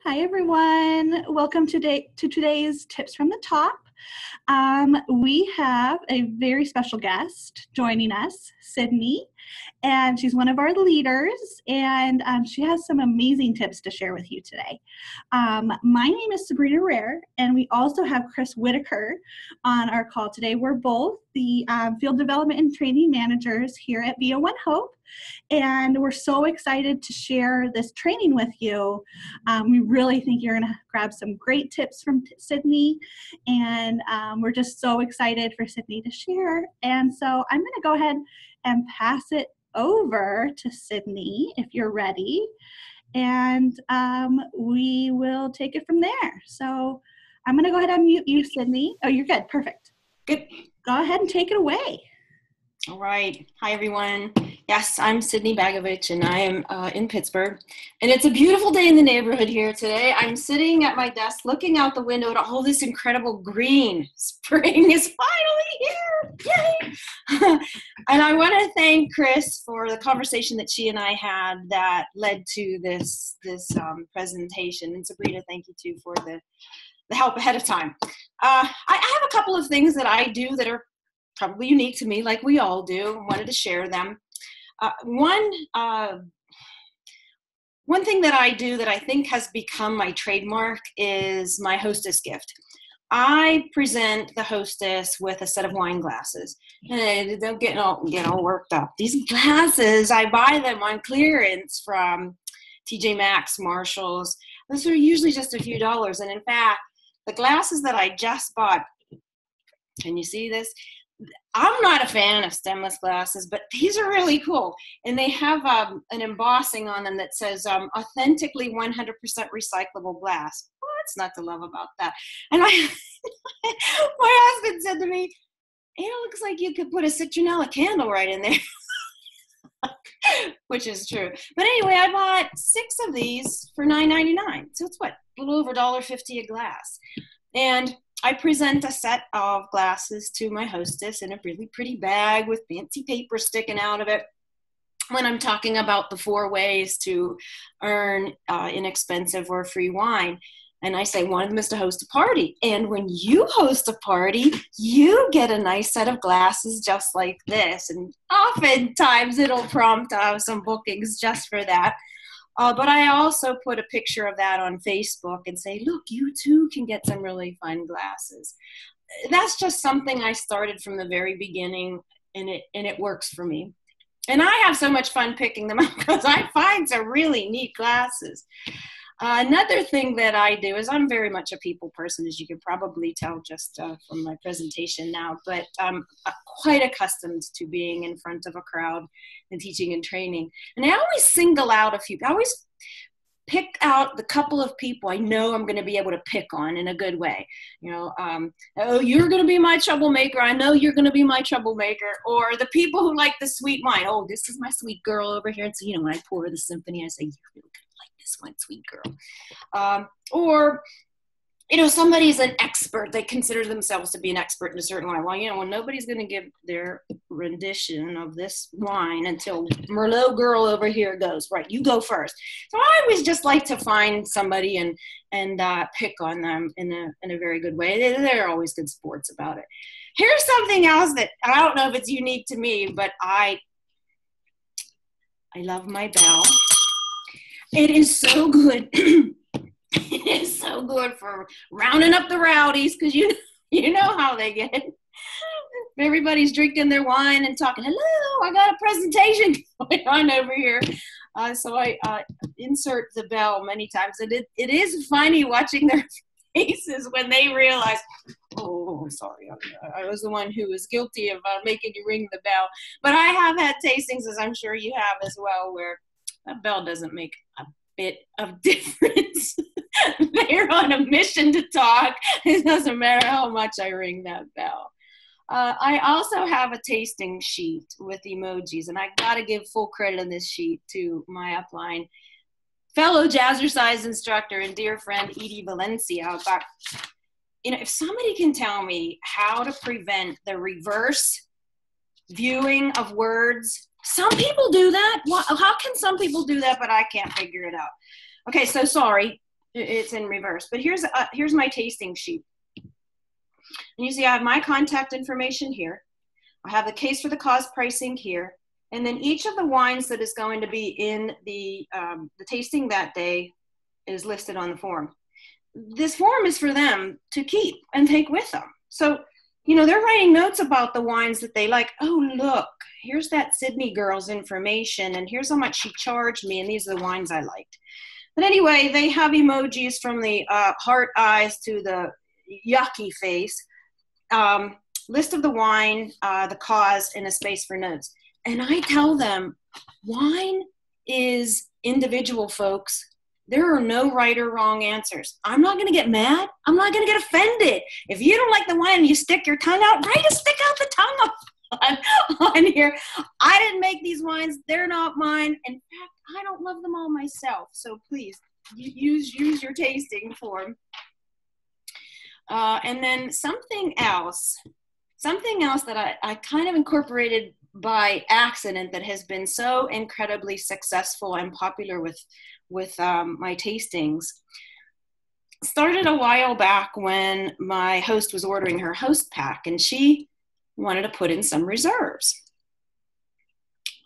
Hi, everyone. Welcome to today's Tips from the Top. We have a very special guest joining us, Sydnee, and she's one of our leaders, and she has some amazing tips to share with you today. My name is Sabrina Rare, and we also have Chris Whitaker on our call today. We're both the Field Development and Training Managers here at Via One Hope, and we're so excited to share this training with you. We really think you're going to grab some great tips from Sydnee, and we're just so excited for Sydnee to share. And so I'm going to go ahead and pass it over to Sydnee if you're ready, and we will take it from there. So I'm going to go ahead and mute you, Sydnee. Oh, you're good. Perfect. Good. Go ahead and take it away. All right. Hi, everyone. Yes, I'm Sydnee Bagovich, and I am in Pittsburgh. And it's a beautiful day in the neighborhood here today. I'm sitting at my desk looking out the window at all this incredible green. Spring is finally here. Yay! And I want to thank Chris for the conversation that she and I had that led to this presentation. And Sabrina, thank you, too, for the help ahead of time. I have a couple of things that I do that are probably unique to me, like we all do. I wanted to share them. One thing that I do that I think has become my trademark is my hostess gift. I present the hostess with a set of wine glasses. And don't get all worked up. These glasses, I buy them on clearance from TJ Maxx, Marshalls. Those are usually just a few dollars. And in fact, the glasses that I just bought, can you see this? I'm not a fan of stemless glasses, but these are really cool. And they have an embossing on them that says authentically 100% recyclable glass. What's not to love about that? And my husband said to me, it looks like you could put a citronella candle right in there, which is true. But anyway, I bought 6 of these for $9.99. So it's a little over $1.50 a glass. And I present a set of glasses to my hostess in a really pretty bag with fancy paper sticking out of it when I'm talking about the 4 ways to earn inexpensive or free wine. And I say one of them is to host a party. And when you host a party, you get a nice set of glasses just like this. And oftentimes it'll prompt some bookings just for that. But I also put a picture of that on Facebook and say, look, you too can get some really fun glasses. That's just something I started from the very beginning, and it works for me. And I have so much fun picking them out because I find some really neat glasses. Another thing that I do is I'm very much a people person, as you can probably tell just from my presentation now, but I'm quite accustomed to being in front of a crowd and teaching and training. And I always single out a few. I always pick out the couple of people I know I'm going to be able to pick on in a good way. You know, oh, you're going to be my troublemaker. I know you're going to be my troublemaker. Or the people who like the sweet wine. Oh, this is my sweet girl over here. And so, when I pour the symphony, I say, you're really good. One sweet girl. Or somebody's an expert. They consider themselves to be an expert in a certain wine. Well, nobody's going to give their rendition of this wine until Merlot girl over here goes. Right, you go first. So I always just like to find somebody and pick on them in a very good way. They're always good sports about it. Here's something else that I don't know if it's unique to me, but I love my bell. It is so good. It is so good for rounding up the rowdies because you know how they get. Everybody's drinking their wine and talking, hello, I got a presentation going on over here. So I insert the bell many times. And it is funny watching their faces when they realize, oh, sorry, I was the one who was guilty of making you ring the bell. But I have had tastings, as I'm sure you have as well, where that bell doesn't make a bit of difference. They're on a mission to talk. It doesn't matter how much I ring that bell. I also have a tasting sheet with emojis, and I got to give full credit on this sheet to my upline, fellow jazzercise instructor and dear friend Edie Valencia. But, if somebody can tell me how to prevent the reverse viewing of words. Some people do that. How can some people do that, but I can't figure it out? Okay, so sorry. It's in reverse. But here's my tasting sheet. And you see I have my contact information here. I have the case for the cause pricing here. And then each of the wines that is going to be in the tasting that day is listed on the form. This form is for them to keep and take with them. So, they're writing notes about the wines that they like. Oh, look, here's that Sydnee girl's information, and here's how much she charged me, and these are the wines I liked. But anyway, they have emojis from the heart eyes to the yucky face, list of the wine, the cause, and a space for notes. And I tell them, wine is individual, folks. There are no right or wrong answers. I'm not going to get mad. I'm not going to get offended. If you don't like the wine and you stick your tongue out, right to stick out the tongue on here. I didn't make these wines. They're not mine. In fact, I don't love them all myself. So please use your tasting form. And then something else that I kind of incorporated by accident that has been so incredibly successful and popular with my tastings started a while back when my host was ordering her host pack, and she wanted to put in some reserves.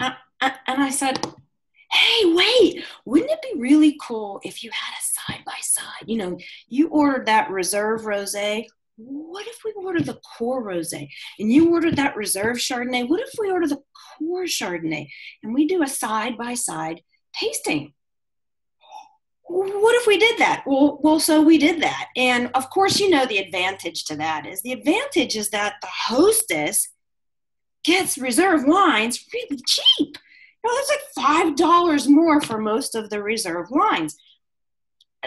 And I said, hey, wait, wouldn't it be really cool if you had a side-by-side? You ordered that reserve rosé. What if we ordered the core rosé? And you ordered that reserve Chardonnay. What if we order the core Chardonnay? And we do a side-by-side tasting. What if we did that? Well, so we did that. And of course, the advantage to that is that the hostess gets reserve wines really cheap. That's like $5 more for most of the reserve wines.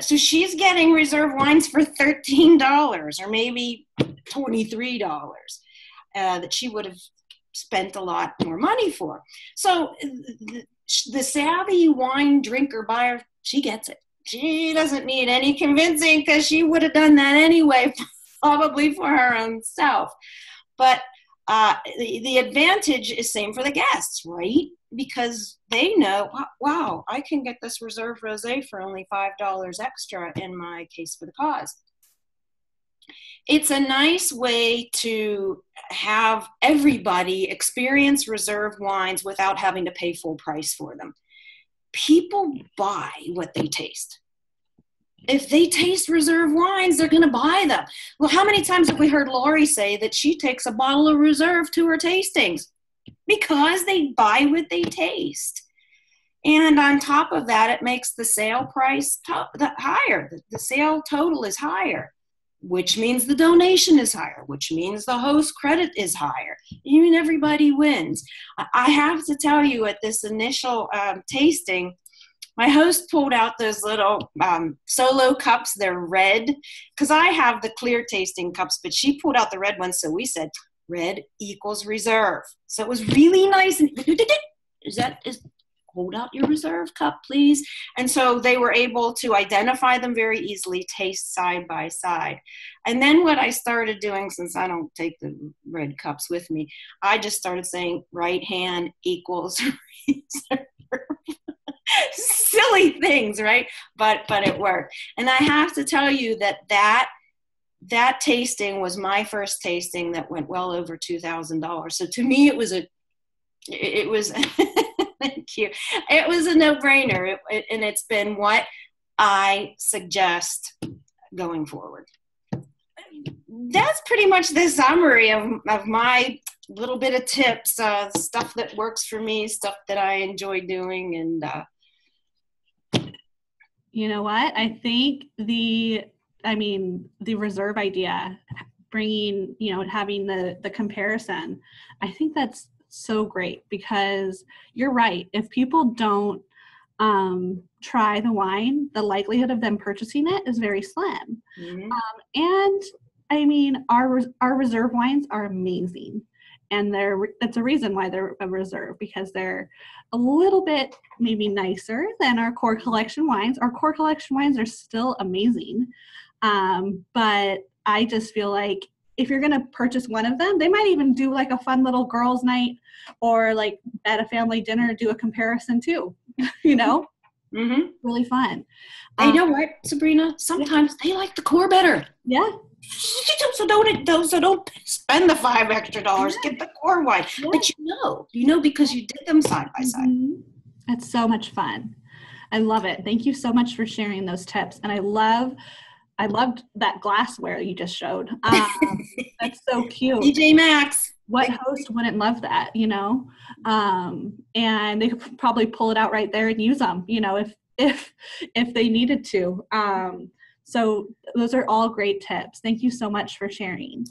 So she's getting reserve wines for $13 or maybe $23 that she would have spent a lot more money for. So the savvy wine drinker buyer, she gets it. She doesn't need any convincing because she would have done that anyway, probably for her own self. But the advantage is same for the guests, right? Because they know, wow, I can get this reserve rosé for only $5 extra in my case for the cause. It's a nice way to have everybody experience reserve wines without having to pay full price for them. People buy what they taste. If they taste reserve wines, they're going to buy them. Well, how many times have we heard Lori say that she takes a bottle of reserve to her tastings? Because they buy what they taste. And on top of that, it makes the sale price higher. The sale total is higher, which means the donation is higher, which means the host credit is higher. Even everybody wins. I have to tell you, at this initial tasting, my host pulled out those little solo cups. They're red, because I have the clear tasting cups, but she pulled out the red ones. So we said, red equals reserve. So it was really nice. And hold out your reserve cup, please. And so they were able to identify them very easily, taste side by side. And then what I started doing, since I don't take the red cups with me, I just started saying right hand equals reserve. Silly things, right? But it worked. And I have to tell you that tasting was my first tasting that went well over $2,000. So to me, it was thank you. It was a no-brainer, and it's been what I suggest going forward. That's pretty much the summary of my little bit of tips, stuff that works for me, stuff that I enjoy doing, and you know what? I think the reserve idea, bringing, having the comparison, I think that's so great, because you're right. If people don't try the wine, the likelihood of them purchasing it is very slim. Mm-hmm. And our reserve wines are amazing. And that's a reason why they're a reserve, because they're a little bit maybe nicer than our core collection wines. Our core collection wines are still amazing. But I just feel like if you're going to purchase one of them, they might even do like a fun little girls' night, or like at a family dinner, do a comparison too, Mm-hmm. Really fun. And you know what, Sabrina? Sometimes they like the core better. Yeah. So don't spend the $5 extra. Get the core wine. Yeah. But you know because you did them side by side. Mm-hmm. It's so much fun. I love it. Thank you so much for sharing those tips. And I loved that glassware you just showed. That's so cute. DJ Maxx. What host wouldn't love that, you know? And they could probably pull it out right there and use them, you know, if they needed to. So those are all great tips. Thank you so much for sharing.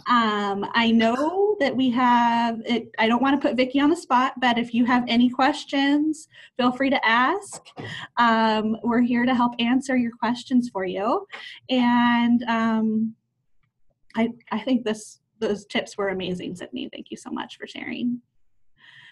I know that we have it. I don't want to put Vicki on the spot, but if you have any questions, feel free to ask. We're here to help answer your questions for you. And I think those tips were amazing, Sydnee. Thank you so much for sharing.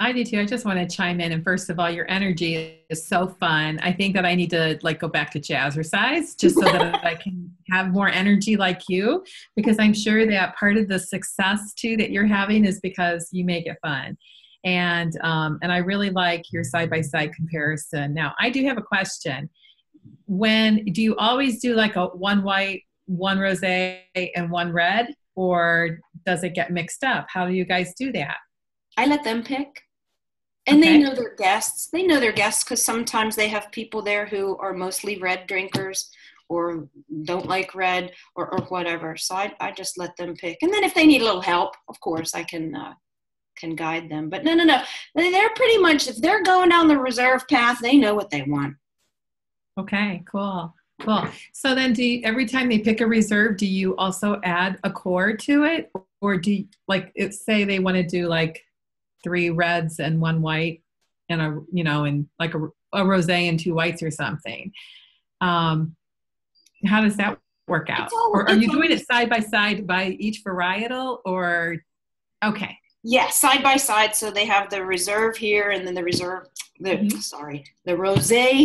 I do too. I just want to chime in. And first of all, your energy is so fun. I think that I need to go back to jazzercise just so that I can have more energy like you, because I'm sure that part of the success too that you're having is because you make it fun. And I really like your side-by-side comparison. Now, I do have a question. Do you always do like a one white, one rosé, and one red, or does it get mixed up? How do you guys do that? I let them pick. And okay. They know their guests. They know their guests because sometimes they have people there who are mostly red drinkers or don't like red or whatever. So I just let them pick. And then if they need a little help, of course, I can guide them. But no. They're pretty much, if they're going down the reserve path, they know what they want. Okay, cool. So then every time they pick a reserve, do you also add a core to it? Or do you, say they want to do 3 reds and 1 white and a rosé and 2 whites or something. How does that work out? Or are you doing it side by side by each varietal or? Okay. Yeah, side by side. So they have the reserve here and then the rosé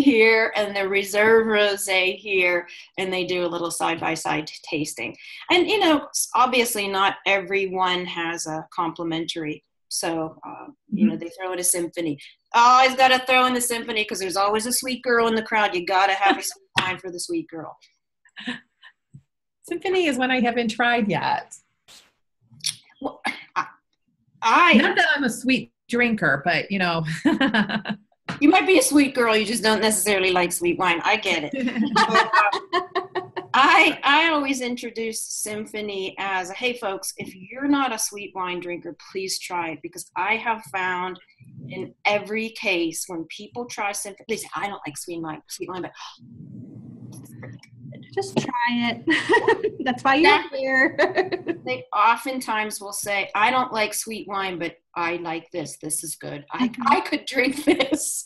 here and the reserve rosé here. And they do a little side by side tasting. And, obviously not everyone has a complimentary. So, they throw in a symphony. Always got to throw in the symphony because there's always a sweet girl in the crowd. You got to have a sweet time for the sweet girl. Symphony is one I haven't tried yet. Well, not that I'm a sweet drinker, but, You might be a sweet girl. You just don't necessarily like sweet wine. I get it. But, I always introduce symphony as, hey, folks, if you're not a sweet wine drinker, please try it. Because I have found in every case when people try symphony, they say, I don't like sweet wine, but just try it. That's why you're here. They oftentimes will say, I don't like sweet wine, but I like this. This is good. I could drink this.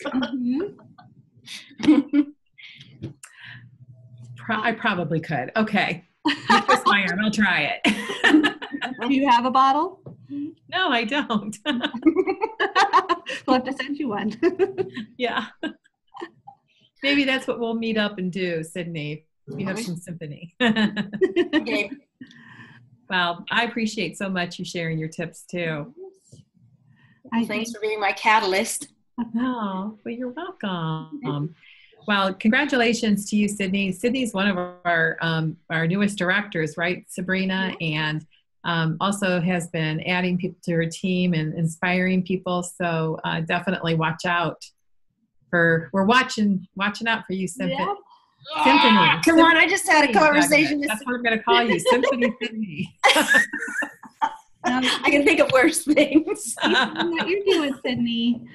I probably could. Okay. You twist my arm. I'll try it. Do you have a bottle? No, I don't. We'll have to send you one. Yeah. Maybe that's what we'll meet up and do, Sydnee. You have some symphony. Okay. Well, I appreciate so much you sharing your tips too. Thanks for being my catalyst. Oh, well, you're welcome. Well, congratulations to you, Sydnee. Sydnee's one of our newest directors, right, Sabrina? And also has been adding people to her team and inspiring people. So definitely watch out we're watching out for you, Symphony. Yeah. Symphony. Come on, I just had a conversation. That's what I'm going to call you, Symphony Sydnee. I can think of worse things. What you're doing, Sydnee.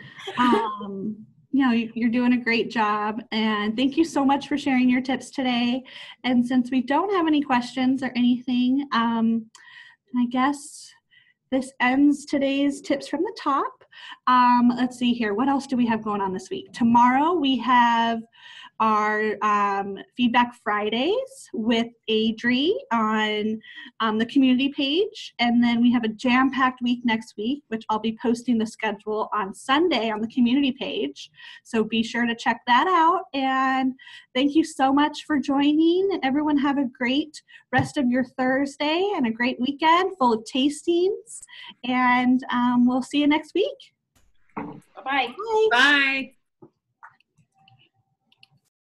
You're doing a great job, and thank you so much for sharing your tips today. And since we don't have any questions or anything, I guess this ends today's tips from the top. Let's see here. What else do we have going on this week? Tomorrow we have our Feedback Fridays with Adri on the community page. And then we have a jam-packed week next week, which I'll be posting the schedule on Sunday on the community page. So be sure to check that out. And thank you so much for joining. Everyone have a great rest of your Thursday and a great weekend full of tastings. And we'll see you next week. Bye-bye. Bye.